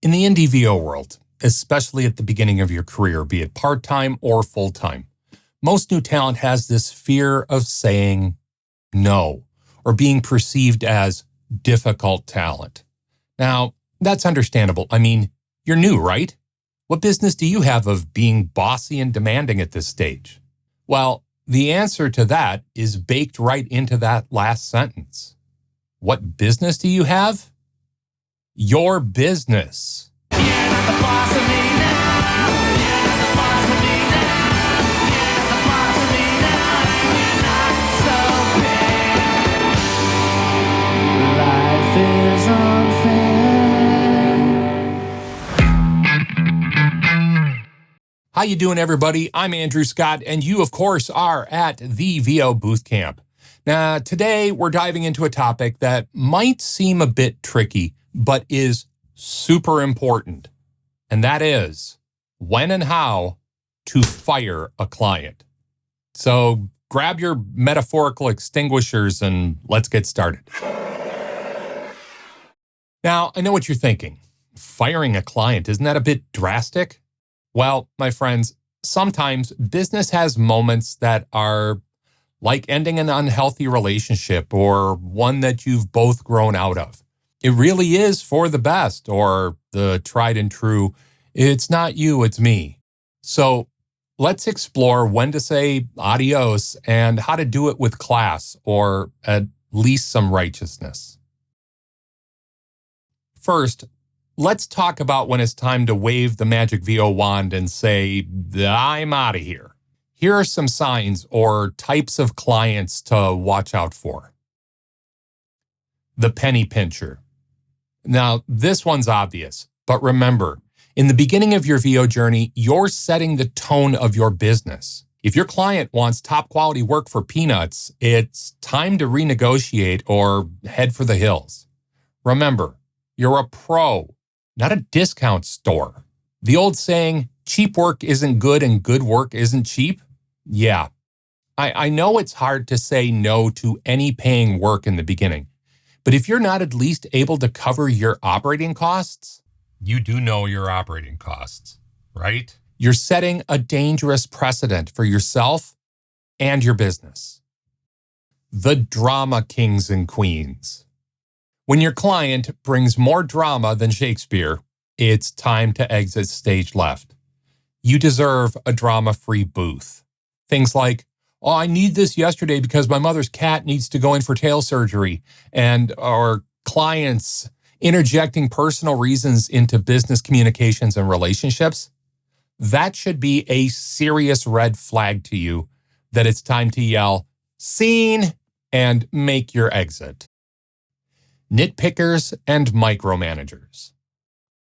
In the indie VO world, especially at the beginning of your career, be it part-time or full-time, most new talent has this fear of saying no or being perceived as difficult talent. Now, that's understandable. I mean, you're new, right? What business do you have of being bossy and demanding at this stage? Well, the answer to that is baked right into that last sentence. What business do you have? Your business. You're not the boss of me now. You're not the boss of me now. You're not the boss of me now. You're not so big. Life is unfair. How you doing, everybody? I'm Andrew Scott, and you, of course, are at the VO Booth Camp. Now, today we're diving into a topic that might seem a bit tricky, but is super important, and that is when and how to fire a client. So grab your metaphorical extinguishers and let's get started. Now, I know what you're thinking. Firing a client, isn't that a bit drastic? Well, my friends, sometimes business has moments that are like ending an unhealthy relationship or one that you've both grown out of. It really is for the best, or the tried and true, it's not you, it's me. So let's explore when to say adios and how to do it with class, or at least some righteousness. First, let's talk about when it's time to wave the magic VO wand and say, I'm out of here. Here are some signs or types of clients to watch out for. The penny pincher. Now, this one's obvious, but remember, in the beginning of your VO journey, you're setting the tone of your business. If your client wants top quality work for peanuts, it's time to renegotiate or head for the hills. Remember, you're a pro, not a discount store. The old saying, cheap work isn't good and good work isn't cheap? Yeah, I know it's hard to say no to any paying work in the beginning. But if you're not at least able to cover your operating costs, you do know your operating costs, right? You're setting a dangerous precedent for yourself and your business. The drama kings and queens. When your client brings more drama than Shakespeare, it's time to exit stage left. You deserve a drama-free booth. Things like, oh, I need this yesterday because my mother's cat needs to go in for tail surgery, and or clients interjecting personal reasons into business communications and relationships. That should be a serious red flag to you that it's time to yell, scene, and make your exit. Nitpickers and micromanagers.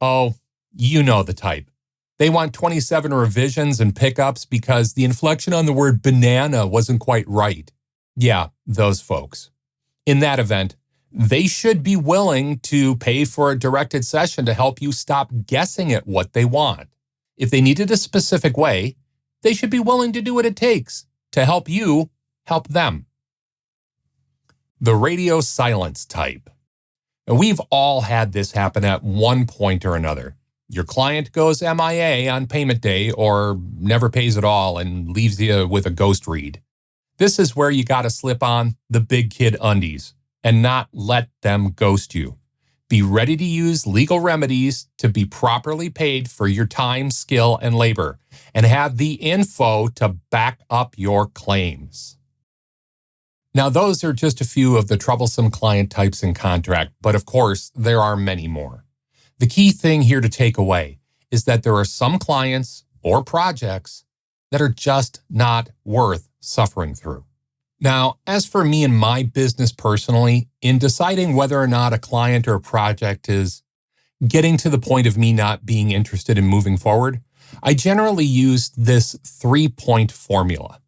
Oh, you know the type. They want 27 revisions and pickups because the inflection on the word banana wasn't quite right. Yeah, those folks. In that event, they should be willing to pay for a directed session to help you stop guessing at what they want. If they need it a specific way, they should be willing to do what it takes to help you help them. The radio silence type. And we've all had this happen at one point or another. Your client goes MIA on payment day or never pays at all and leaves you with a ghost read. This is where you got to slip on the big kid undies and not let them ghost you. Be ready to use legal remedies to be properly paid for your time, skill, and labor, and have the info to back up your claims. Now, those are just a few of the troublesome client types in contract, but of course, there are many more. The key thing here to take away is that there are some clients or projects that are just not worth suffering through. Now, as for me and my business personally, in deciding whether or not a client or a project is getting to the point of me not being interested in moving forward, I generally use this 3-point formula.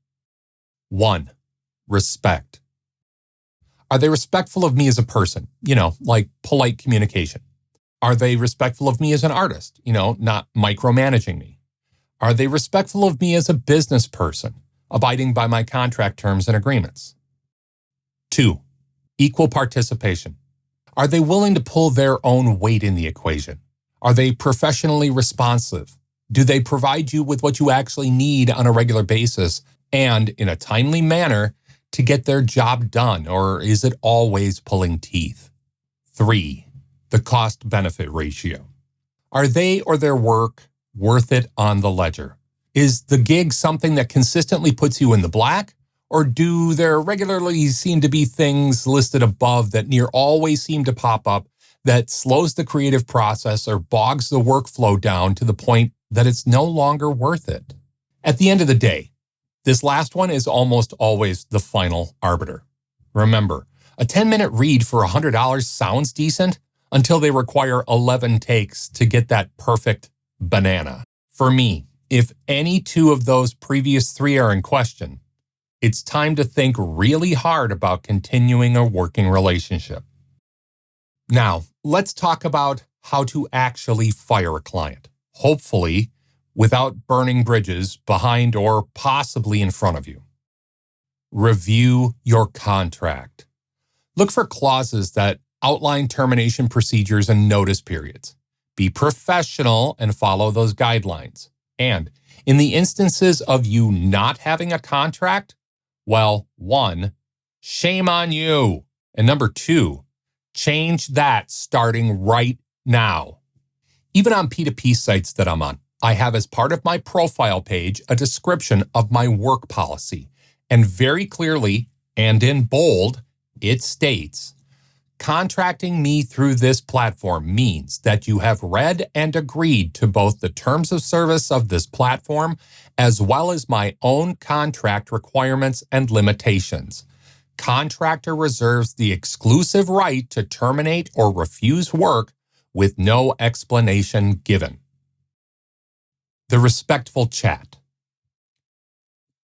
1, respect. Are they respectful of me as a person? Like polite communication. Are they respectful of me as an artist? Not micromanaging me. Are they respectful of me as a business person, abiding by my contract terms and agreements? 2, equal participation. Are they willing to pull their own weight in the equation? Are they professionally responsive? Do they provide you with what you actually need on a regular basis and in a timely manner to get their job done, or is it always pulling teeth? 3, the cost-benefit ratio. Are they or their work worth it on the ledger? Is the gig something that consistently puts you in the black, or do there regularly seem to be things listed above that near always seem to pop up that slows the creative process or bogs the workflow down to the point that it's no longer worth it? At the end of the day, this last one is almost always the final arbiter. Remember, a 10-minute read for $100 sounds decent until they require 11 takes to get that perfect banana. For me, if any 2 of those previous 3 are in question, it's time to think really hard about continuing a working relationship. Now, let's talk about how to actually fire a client, hopefully without burning bridges behind or possibly in front of you. Review your contract. Look for clauses that outline termination procedures and notice periods. Be professional and follow those guidelines. And in the instances of you not having a contract, well, 1, shame on you. And number 2, change that starting right now. Even on P2P sites that I'm on, I have as part of my profile page a description of my work policy. And very clearly, and in bold, it states, contracting me through this platform means that you have read and agreed to both the terms of service of this platform as well as my own contract requirements and limitations. Contractor reserves the exclusive right to terminate or refuse work with no explanation given. The respectful chat.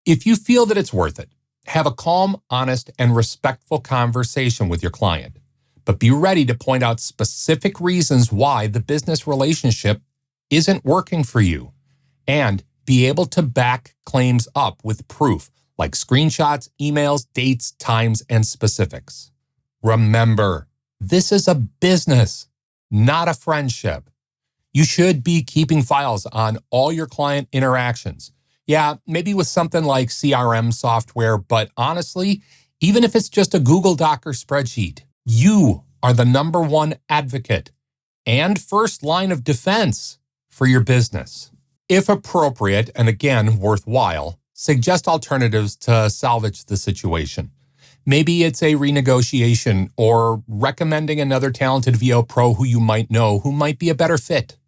If you feel that it's worth it, have a calm, honest, and respectful conversation with your client, but be ready to point out specific reasons why the business relationship isn't working for you, and be able to back claims up with proof like screenshots, emails, dates, times, and specifics. Remember, this is a business, not a friendship. You should be keeping files on all your client interactions. Yeah, maybe with something like CRM software, but honestly, even if it's just a Google Doc or spreadsheet, you are the number 1 advocate and first line of defense for your business. If appropriate, and again, worthwhile, suggest alternatives to salvage the situation. Maybe it's a renegotiation or recommending another talented VO pro who you might know who might be a better fit.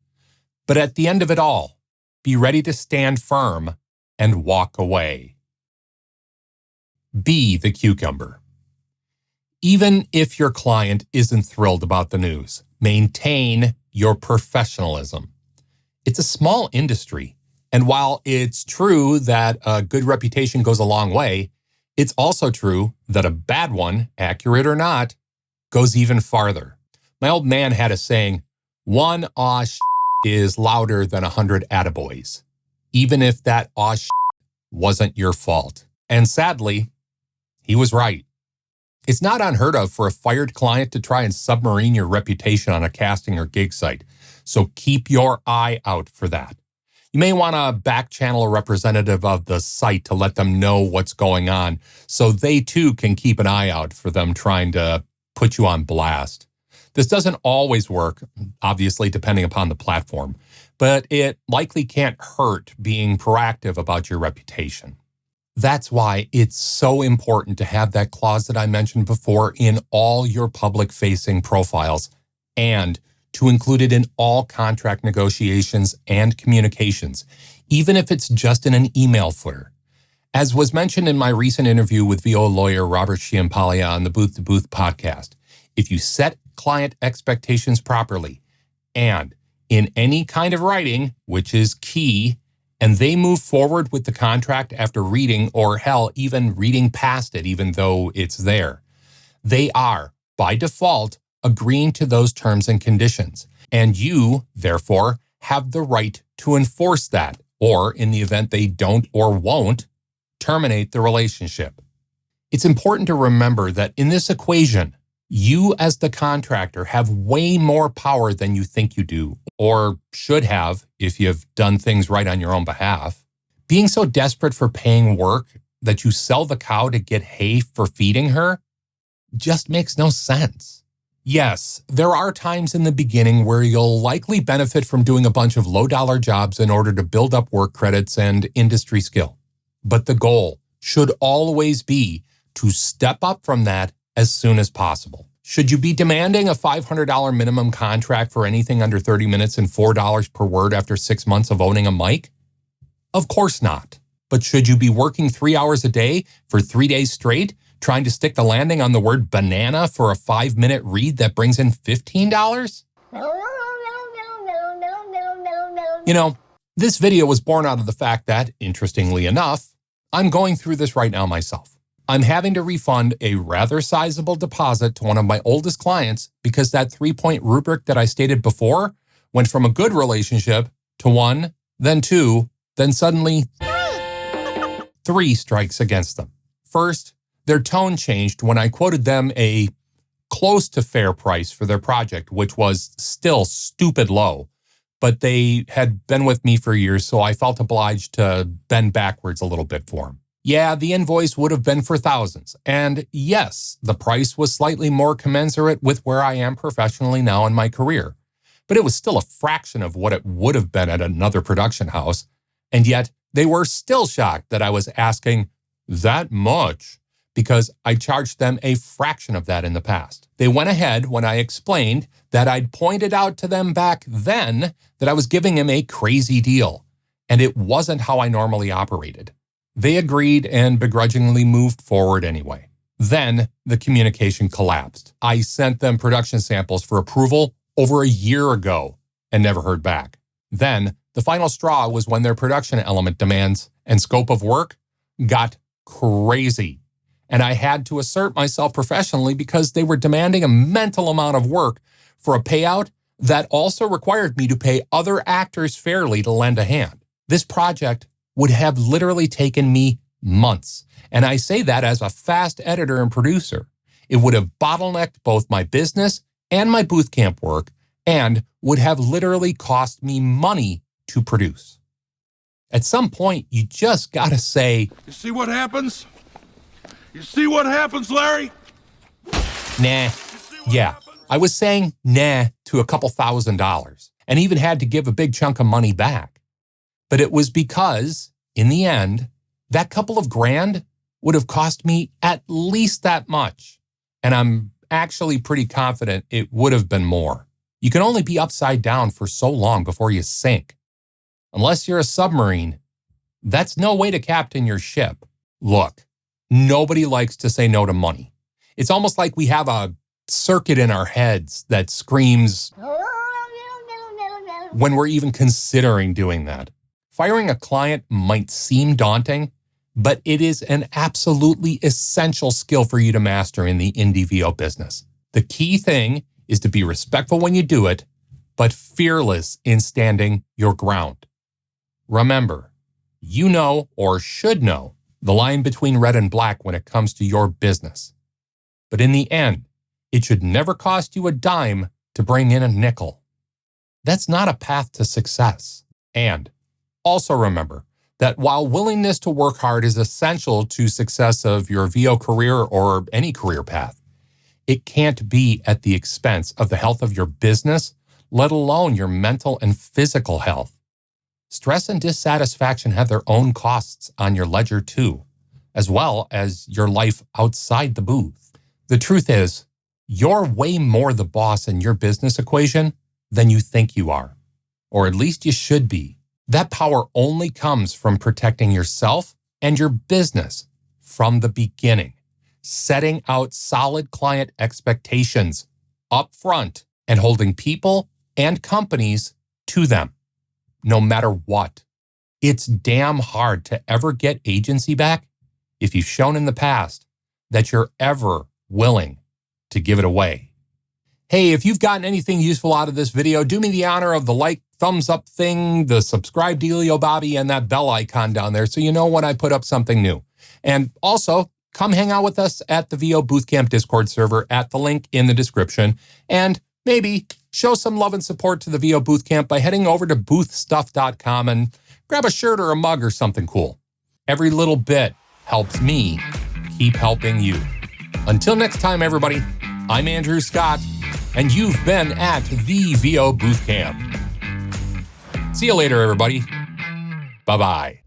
But at the end of it all, be ready to stand firm and walk away. Be the cucumber. Even if your client isn't thrilled about the news, maintain your professionalism. It's a small industry, and while it's true that a good reputation goes a long way, it's also true that a bad one, accurate or not, goes even farther. My old man had a saying, 1 aw sh is louder than 100 attaboys, even if that aw sh wasn't your fault. And sadly, he was right. It's not unheard of for a fired client to try and submarine your reputation on a casting or gig site, so keep your eye out for that. You may want to back channel a representative of the site to let them know what's going on so they too can keep an eye out for them trying to put you on blast. This doesn't always work, obviously depending upon the platform, but it likely can't hurt being proactive about your reputation. That's why it's so important to have that clause that I mentioned before in all your public-facing profiles and to include it in all contract negotiations and communications, even if it's just in an email footer. As was mentioned in my recent interview with VO lawyer Robert Chiampaglia on the Booth to Booth podcast, if you set client expectations properly and in any kind of writing, which is key, and they move forward with the contract after reading or hell, even reading past it, even though it's there, they are, by default, agreeing to those terms and conditions. And you, therefore, have the right to enforce that, or in the event they don't or won't, terminate the relationship. It's important to remember that in this equation, You as the contractor have way more power than you think you do, or should have if you've done things right on your own behalf. Being so desperate for paying work that you sell the cow to get hay for feeding her just makes no sense. Yes, there are times in the beginning where you'll likely benefit from doing a bunch of low-dollar jobs in order to build up work credits and industry skill. But the goal should always be to step up from that as soon as possible. Should you be demanding a $500 minimum contract for anything under 30 minutes and $4 per word after 6 months of owning a mic? Of course not. But should you be working 3 hours a day for 3 days straight, trying to stick the landing on the word banana for a 5-minute read that brings in $15? You know, this video was born out of the fact that, interestingly enough, I'm going through this right now myself. I'm having to refund a rather sizable deposit to one of my oldest clients because that 3-point rubric that I stated before went from a good relationship to 1, then 2, then suddenly 3 strikes against them. First, their tone changed when I quoted them a close to fair price for their project, which was still stupid low, but they had been with me for years, so I felt obliged to bend backwards a little bit for them. Yeah, the invoice would have been for thousands, and yes, the price was slightly more commensurate with where I am professionally now in my career, but it was still a fraction of what it would have been at another production house, and yet they were still shocked that I was asking that much, because I charged them a fraction of that in the past. They went ahead when I explained that I'd pointed out to them back then that I was giving them a crazy deal, and it wasn't how I normally operated. They agreed and begrudgingly moved forward anyway. Then the communication collapsed. I sent them production samples for approval over a year ago and never heard back. Then the final straw was when their production element demands and scope of work got crazy. And I had to assert myself professionally because they were demanding a mental amount of work for a payout that also required me to pay other actors fairly to lend a hand. This project would have literally taken me months. And I say that as a fast editor and producer. It would have bottlenecked both my business and my booth camp work and would have literally cost me money to produce. At some point, you just gotta say, "You see what happens? You see what happens, Larry?" Nah. Yeah, I was saying nah to a couple $1,000s and even had to give a big chunk of money back. But it was because, in the end, that couple of grand would have cost me at least that much. And I'm actually pretty confident it would have been more. You can only be upside down for so long before you sink. Unless you're a submarine, that's no way to captain your ship. Look, nobody likes to say no to money. It's almost like we have a circuit in our heads that screams when we're even considering doing that. Firing a client might seem daunting, but it is an absolutely essential skill for you to master in the indie VO business. The key thing is to be respectful when you do it, but fearless in standing your ground. Remember, you know or should know the line between red and black when it comes to your business. But in the end, it should never cost you a dime to bring in a nickel. That's not a path to success. And also remember that while willingness to work hard is essential to success of your VO career or any career path, it can't be at the expense of the health of your business, let alone your mental and physical health. Stress and dissatisfaction have their own costs on your ledger too, as well as your life outside the booth. The truth is, you're way more the boss in your business equation than you think you are, or at least you should be. That power only comes from protecting yourself and your business from the beginning, setting out solid client expectations up front and holding people and companies to them, no matter what. It's damn hard to ever get agency back if you've shown in the past that you're ever willing to give it away. Hey, if you've gotten anything useful out of this video, do me the honor of the like, thumbs up thing, the subscribe dealio Bobby, and that bell icon down there so you know when I put up something new. And also, come hang out with us at the VO Bootcamp Discord server at the link in the description, and maybe show some love and support to the VO Bootcamp by heading over to BOOTHSTUFF.com and grab a shirt or a mug or something cool. Every little bit helps me keep helping you. Until next time, everybody, I'm Andrew Scott, and you've been at the VO Bootcamp. See you later, everybody. Bye-bye.